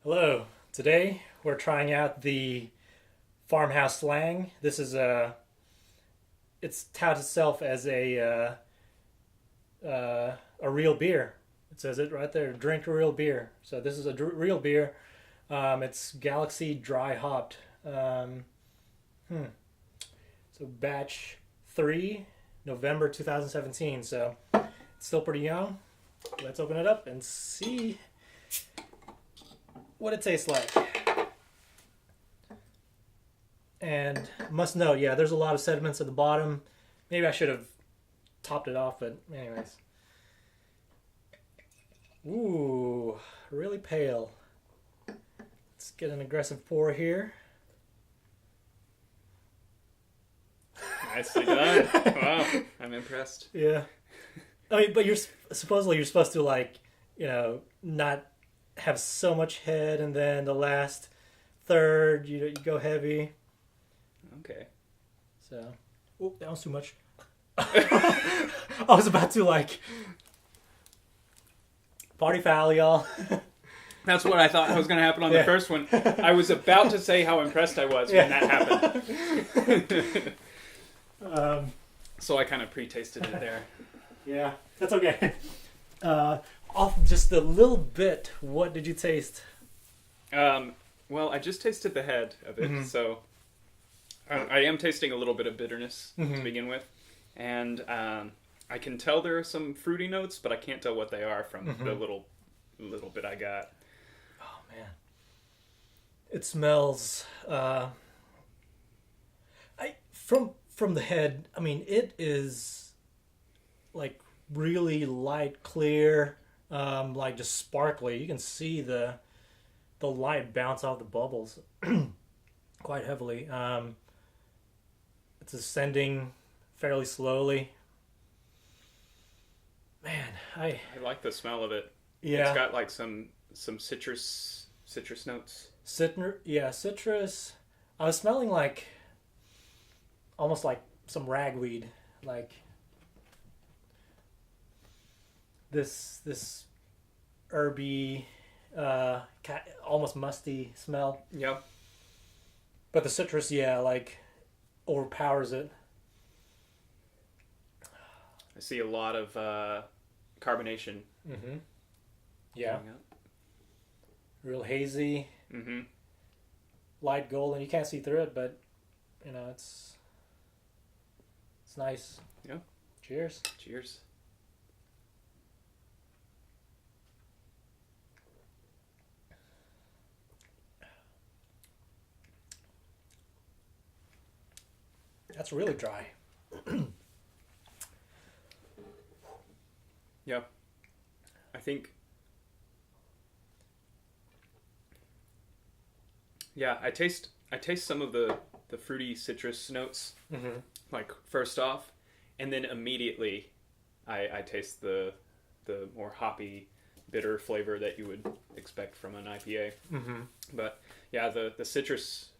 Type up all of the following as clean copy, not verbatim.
Hello. Today we're trying out the Farmhouse Slang. This is it's touted itself as a real beer. It says it right there. Drink a real beer. So this is a real beer. It's Galaxy Dry Hopped. Um, hmm. So batch 3, November 2017. So it's still pretty young. Let's open it up and see what it tastes like. And must note, yeah, there's a lot of sediments at the bottom. Maybe I should have topped it off, but anyways. Ooh, really pale. Let's get an aggressive pour here. Nicely done. Wow, I'm impressed. Yeah. I mean, but supposedly you're supposed to not have so much head, and then the last third you go heavy. Okay. So, oh, that was too much. I was about to party foul, y'all. That's what I thought was going to happen on the first one. I was about to say how impressed I was when that happened. So I kind of pre-tasted it there. Yeah, that's okay. Off just a little bit, what did you taste? Well, I just tasted the head of it, so I am tasting a little bit of bitterness to begin with. And I can tell there are some fruity notes, but I can't tell what they are from the little bit I got. Oh, man. It smells... From the head, I mean, it is like really light, clear, like just sparkly. You can see the light bounce off the bubbles quite heavily. It's ascending fairly slowly. Man, I like the smell of it. Yeah. It's got like some citrus notes. Citrus. I was smelling like almost like some ragweed, like this herby, almost musty smell. Yep. But the citrus, like overpowers it. I see a lot of carbonation. Mm-hmm. Yeah. Real hazy. Mm-hmm. Light golden. You can't see through it, but it's nice. Yeah. Cheers. Cheers. That's really dry. Yeah. I think... Yeah, I taste some of the fruity citrus notes, like first off, and then immediately I taste the more hoppy, bitter flavor that you would expect from an IPA. Mm-hmm. But yeah, the citrus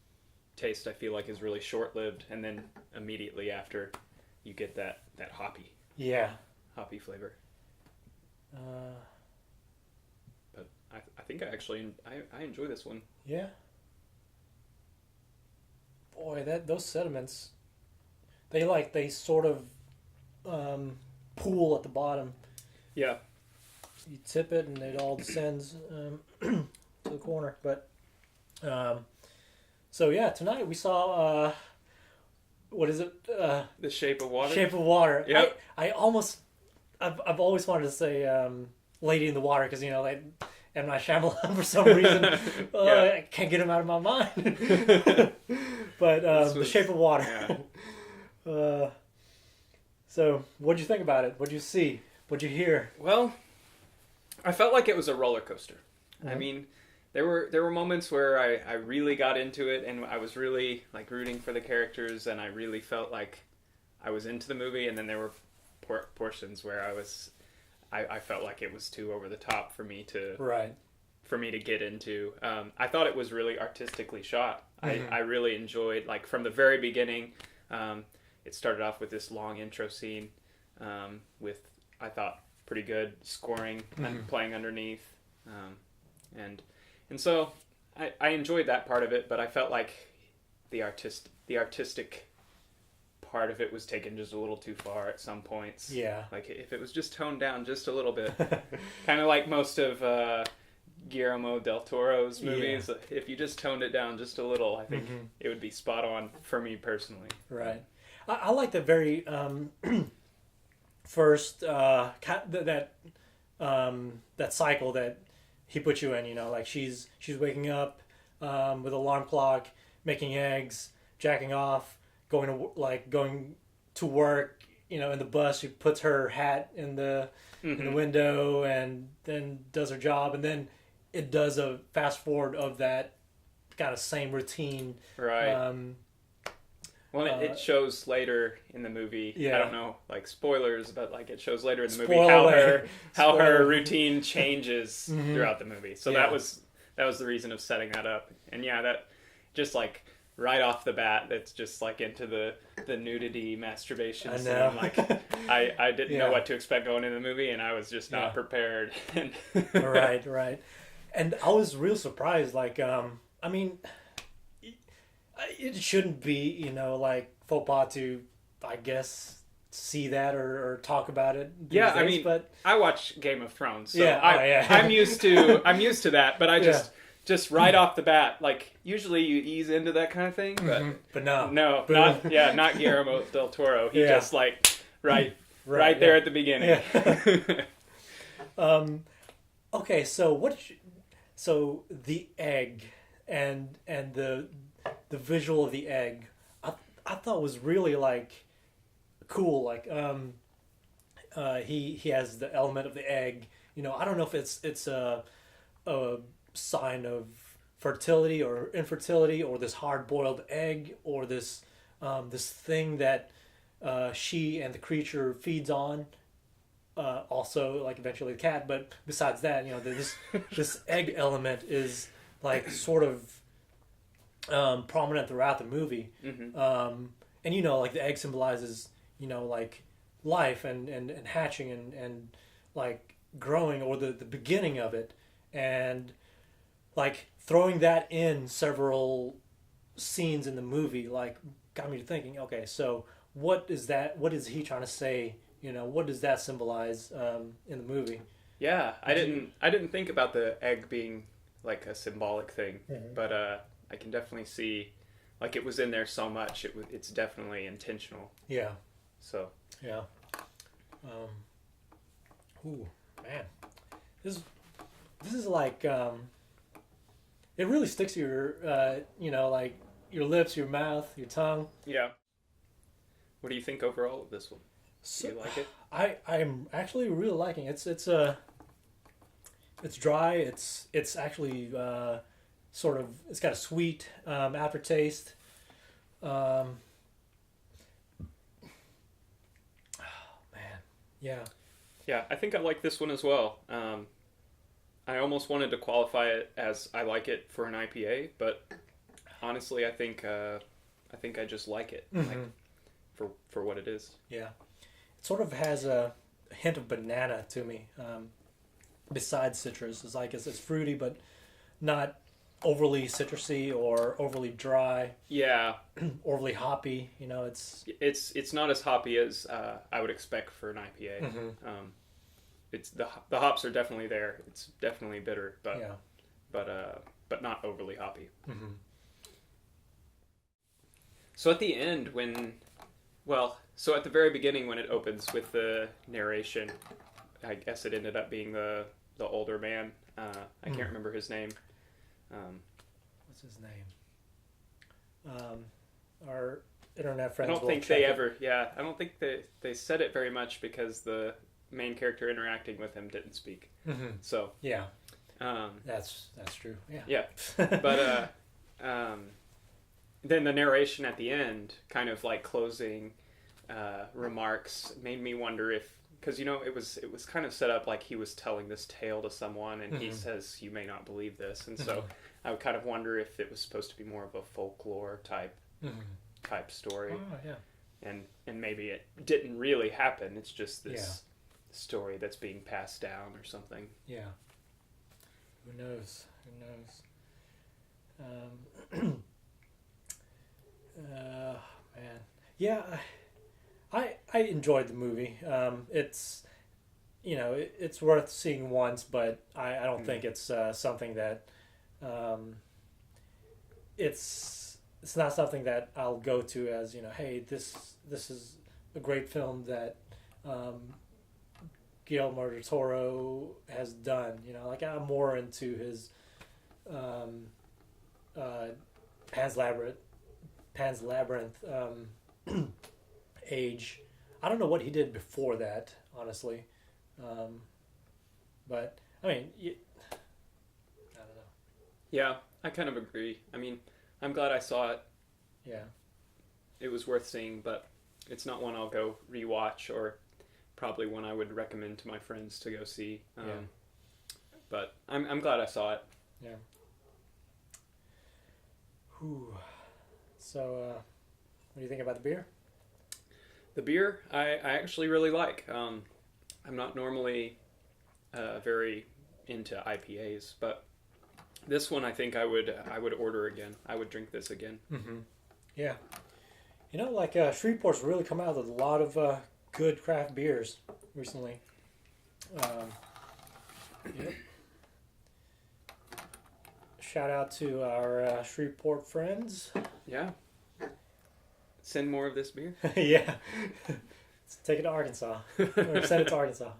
taste I feel like is really short-lived, and then immediately after you get that hoppy flavor. But I think I enjoy this one. Yeah. Boy, those sediments, they sort of pool at the bottom. Yeah. You tip it and it all descends to the corner. But so yeah, tonight we saw what is it? The Shape of Water. Shape of Water. Yep. I've always wanted to say Lady in the Water because like M. Night Shyamalan for some reason. I can't get him out of my mind. But The Shape of Water. Yeah. So, what'd you think about it? What'd you see? What'd you hear? Well, I felt like it was a roller coaster. Mm-hmm. I mean, there were moments where I really got into it, and I was really like rooting for the characters, and I really felt like I was into the movie. And then there were portions where I felt like it was too over the top for me to get into. I thought it was really artistically shot. I really enjoyed, like, from the very beginning. It started off with this long intro scene with, I thought, pretty good scoring and playing underneath. And And so I enjoyed that part of it, but I felt like the artistic part of it was taken just a little too far at some points. Yeah. Like if it was just toned down just a little bit, kind of like most of Guillermo del Toro's movies. Yeah. If you just toned it down just a little, I think it would be spot on for me personally. Right. I like the very first that cycle that he put you in. You know, like she's waking up with alarm clock, making eggs, jacking off, going to work. You know, in the bus, she puts her hat in the window and then does her job, and then it does a fast forward of that kind of same routine. Right. Well, it shows later in the movie. Yeah. I don't know, like spoilers, but like it shows later in the movie Spoiler how her routine changes throughout the movie. So Yeah. that was the reason of setting that up. And yeah, that just like right off the bat, that's just like into the nudity masturbation scene. Like I didn't know what to expect going into the movie, and I was just not prepared. Right. And I was real surprised. Like, I mean, it shouldn't be, you know, like faux pas to, I guess, see that or talk about it. Yeah, days, I mean, but I watch Game of Thrones, so yeah. I'm used to that. But I just right off the bat, like usually you ease into that kind of thing, but no, not Guillermo del Toro. He just like right there at the beginning. Yeah. Okay, so so the egg and the visual of the egg, I thought was really like cool. Like he has the element of the egg. You know, I don't know if it's a sign of fertility or infertility, or this hard boiled egg, or this thing that she and the creature feeds on. Also, like eventually the cat, but besides that, you know, this egg element is like sort of prominent throughout the movie. And you know, like the egg symbolizes, you know, like life and hatching and like growing, or the beginning of it, and like throwing that in several scenes in the movie, like got me to thinking, okay, so what is he trying to say? You know, what does that symbolize in the movie? Yeah, I didn't think about the egg being like a symbolic thing, but I can definitely see, like it was in there so much. It's definitely intentional. Yeah. So. Yeah. Ooh, man, this is like it really sticks to your you know, like your lips, your mouth, your tongue. Yeah. What do you think overall of this one? Do you like it? I'm actually really liking it. It's dry. It's actually sort of, it's got a sweet aftertaste. Oh man, yeah. Yeah, I think I like this one as well. I almost wanted to qualify it as I like it for an IPA, but honestly, I think I just like it, like for what it is. Yeah. It sort of has a hint of banana to me, besides citrus. It's like it's fruity, but not overly citrusy or overly dry. Yeah, overly hoppy. You know, it's not as hoppy as I would expect for an IPA. It's the hops are definitely there. It's definitely bitter, but not overly hoppy. So at the end, so at the very beginning when it opens with the narration, I guess it ended up being the older man. I can't remember his name. What's his name? Our internet friends. I don't think they ever. Yeah, I don't think they said it very much because the main character interacting with him didn't speak. So yeah, that's true. Yeah. Yeah, but then the narration at the end, kind of like closing remarks, made me wonder if, because you know it was kind of set up like he was telling this tale to someone, and he says you may not believe this, and so I would kind of wonder if it was supposed to be more of a folklore type story. Oh yeah. And maybe it didn't really happen. It's just this story that's being passed down or something. Yeah. Who knows? Who knows? Man, yeah, I enjoyed the movie. It's it's worth seeing once, but I don't think it's something that it's not something that I'll go to as hey, this is a great film that Guillermo del Toro has done. Like I'm more into his uh, Pan's Labyrinth Pan's Labyrinth age. I don't know what he did before that, honestly. But I mean, I don't know. Yeah, I kind of agree. I mean, I'm glad I saw it. Yeah. It was worth seeing, but it's not one I'll go rewatch or probably one I would recommend to my friends to go see. Yeah. But I'm glad I saw it. Yeah. Whew. So, what do you think about the beer? The beer, I actually really like. I'm not normally very into IPAs, but this one I think I would order again. I would drink this again. Mm-hmm. Yeah. Like Shreveport's really come out with a lot of good craft beers recently. Yep. Shout out to our Shreveport friends. Yeah. Send more of this beer. Yeah. Let's take it to Arkansas. Or send it to Arkansas.